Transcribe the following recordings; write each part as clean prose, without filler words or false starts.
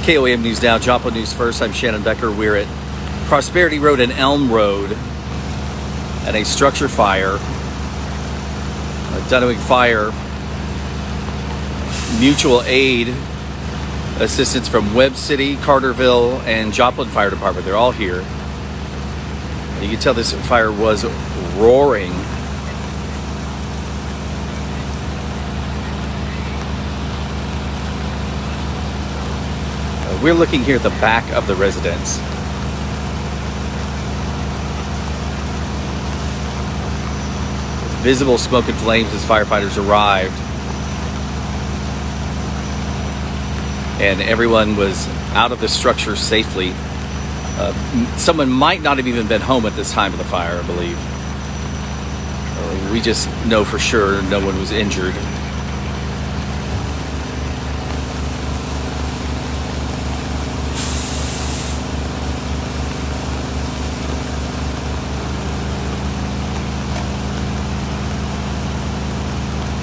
KOAM News Now, Joplin News First. I'm Shannon Becker. We're at Prosperity Road and Elm Road at a structure fire. Duenweg Fire, mutual aid assistance from Webb City, Carterville, and Joplin Fire Department. They're all here. You can tell this fire was roaring. We're looking here at the back of the residence. Visible smoke and flames as firefighters arrived. And everyone was out of the structure safely. Someone might not have even been home at this time of the fire, I believe. We just know for sure no one was injured.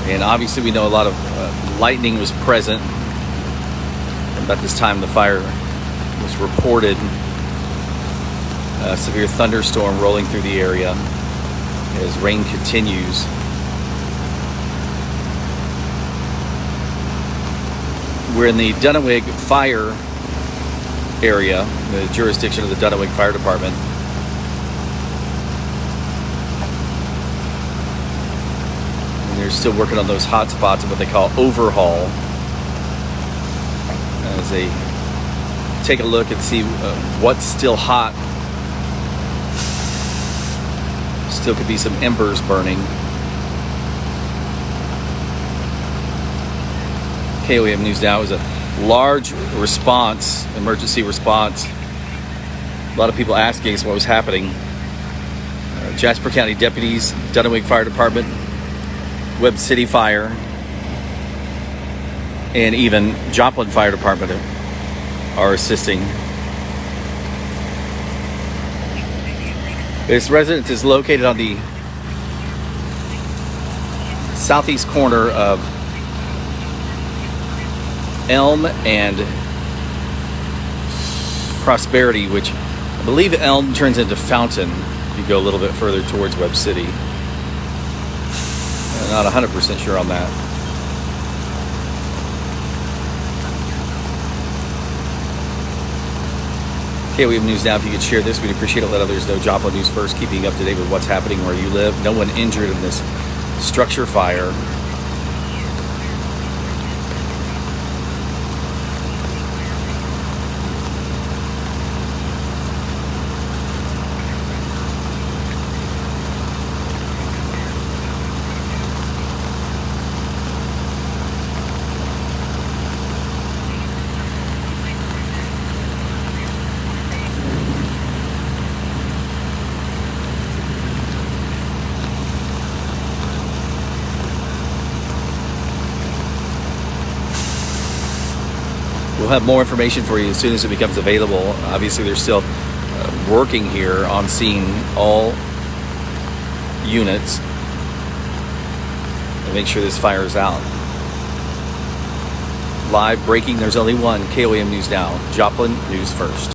And obviously we know a lot of lightning was present. About this time the fire was reported. A severe thunderstorm rolling through the area as rain continues. We're in the Duenweg Fire area, the jurisdiction of the Duenweg Fire Department. And they're still working on those hot spots and what they call overhaul, as they take a look and see what's still hot. Still could be some embers burning. KOAM News Now is a large response, emergency response. A lot of people asking us what was happening. Jasper County deputies, Duenweg Fire Department, Webb City Fire, and even Joplin Fire Department are assisting. This residence is located on the southeast corner of Elm and Prosperity, which I believe Elm turns into Fountain if you go a little bit further towards Webb City. I'm not 100% sure on that. KOAM News Now, if you could share this, we'd appreciate it. Let others know. Joplin News First, keeping up to date with what's happening where you live. No one injured in this structure fire. We'll have more information for you as soon as it becomes available. Obviously, they're still working here on scene, all units, to make sure this fire is out. Live breaking, there's only one. KOAM News Now, Joplin News First.